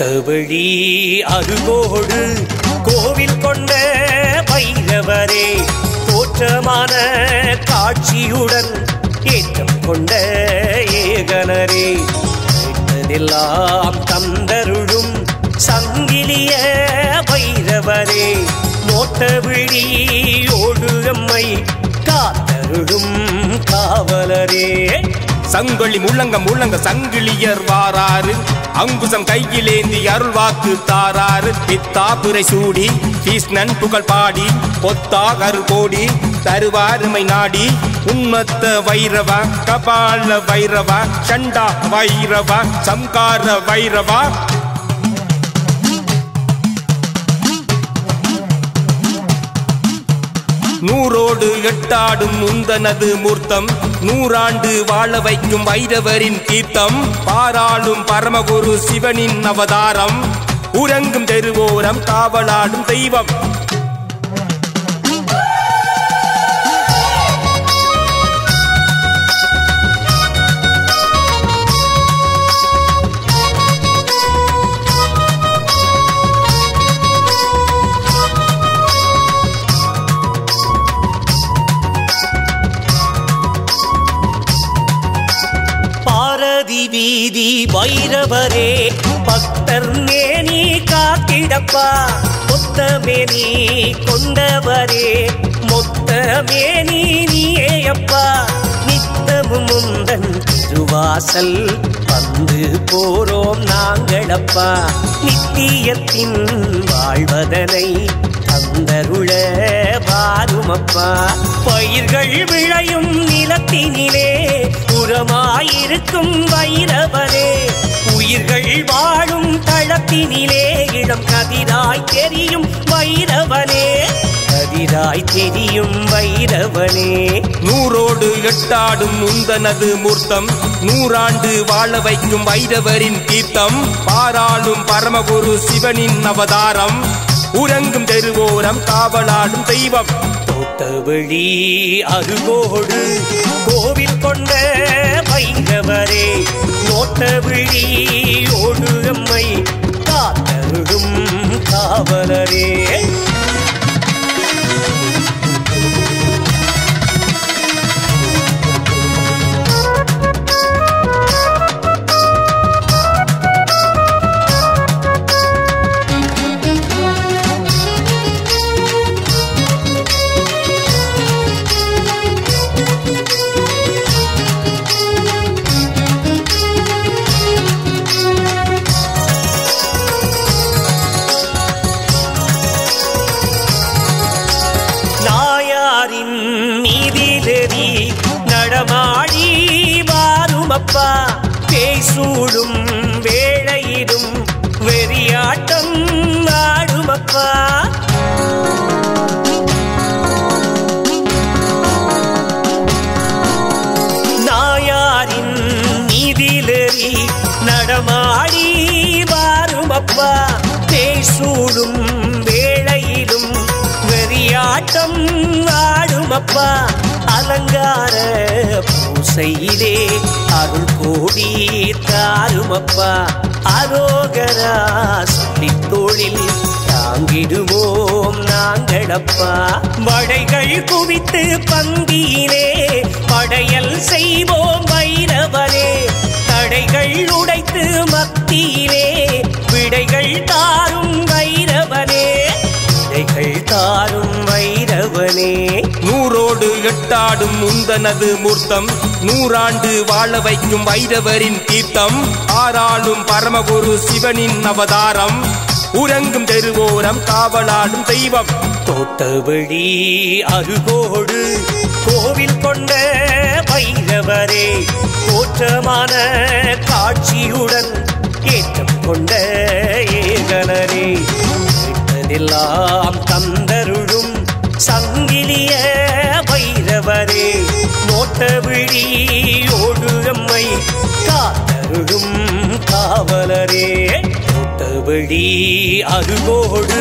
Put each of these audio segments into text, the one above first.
தோட்டவழி அருகோடு கோவில் கொண்ட பைரவரே, தோற்றமான காட்சியுடன் ஏற்றம் கொண்ட ஏகனரே, கேட்டதெல்லாம் தந்தருளும் சங்கிலிய பைரவரே, நோட்டவிழி ஓடு அம்மை காத்தருளும் காவலரே. சங்கொழி முள்ளங்க சங்கிலியர் வாராறு, அங்குசம் கையிலேந்தி அருள் வாக்கு தாராறு, பித்தாபுரை சூடி கிருஷ்ணன் புகழ் பாடி பொத்தாகரு கோடி தருவாருமை நாடி, உன்மத்த வைரவா கபால வைரவா சண்டா வைரவா சம்கார வைரவா. நூறோடு எட்டாடும் உந்தனது மூர்த்தம், நூறாண்டு வாழ வைக்கும் வைரவரின் தீர்த்தம், பாராளும் பரமகுரு சிவனின் அவதாரம், உறங்கும் தெருவோரம் காவலாடும் தெய்வம். வீதி வைரவரே, பக்தர் மேனி காத்திடப்பா, மொத்தமேனி கொண்டவரே, மொத்தமேனி நீயப்பா, நித்தமும் முந்தன் திருவாசல் வந்து போறோம் நாங்களப்பா, நித்தியத்தின் வாழ்வதனை தந்தருள வாருமப்பா, பயிர்கள் விளையும் நிலத்தினிலே உரமாயிருக்கும் வைரவரே, உயிர்கள் வாழும் தளத்தினிலே இளம் கதிராய் தெரியும் வைரவனே, கதிராய் தெரியும் வைரவனே. நூறோடு எட்டாடும் உந்தனது மூர்த்தம், நூறாண்டு வாழ வைக்கும் வைரவரின் தீர்த்தம், பாராளும் பரமகுரு சிவனின் அவதாரம், உறங்கும் தெருவோரம் காவலாடும் தெய்வம். தோட்டவழி அருகோடு கோவில் கொண்ட பைரவரே, நோட்டவிழி ஓடு அம்மை காத்தருளும் காவலரே. நடமாடி வாருமப்பா, பேசூடும் வேளையிடும் வெறியாட்டம் ஆடுமப்பா, நாயாரின் நீதிலேறி நடமாடி வாருமப்பா, பேசூடும் வேளையிலும் வெறியாட்டம் ஆடுமப்பா, அலங்கார பூசையிலே அருள் கோடி தாருமப்பா, அரோகரா சொல்லி தொழில் தாங்கிடுவோம் நாங்களப்பா, வடைகள் குவித்து பந்தியிலே படையல் செய்வோம் வைரவரே, தடைகள் உடைத்து மத்தியிலே விடைகள் தாரும் வைரவனே, விடைகள் தாரும் வைரவனே. நூறோடு எட்டாடும் உந்தனது மூர்த்தம், நூறாண்டு வாழ வைக்கும் வைரவரின் தீர்த்தம், ஆராளும் பரமகுரு சிவனின் அவதாரம், உறங்கும் தெருவோரம் காவலாடும் தெய்வம். தோட்டவழி அருகோடு கோவில் கொண்ட பைரவரே, தோற்றமான காட்சியுடன் ஏற்றம் கொண்ட ஏகனரே, கேட்டதெல்லாம் தந்தருளும் சங்கிலிய பைரவரே, நோட்டவிழி ஓடு அம்மை காத்தருளும் காவலரே. தோட்டவழி அருகோடு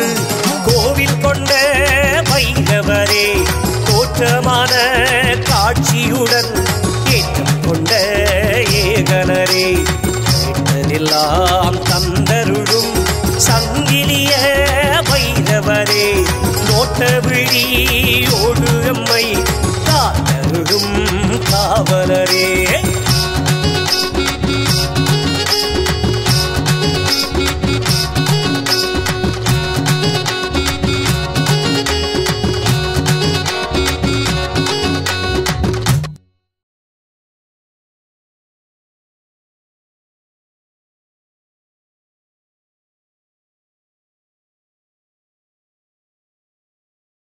கோவில் கொண்ட பைரவரே, தோற்றமான காட்சியுடன் ஏற்றம் கொண்ட ஏகனரே, கேட்டதெல்லாம் தந்தருளும் வைரவரே நோட்ட விழியோடு எம்மை காத்தருளும் காவலரே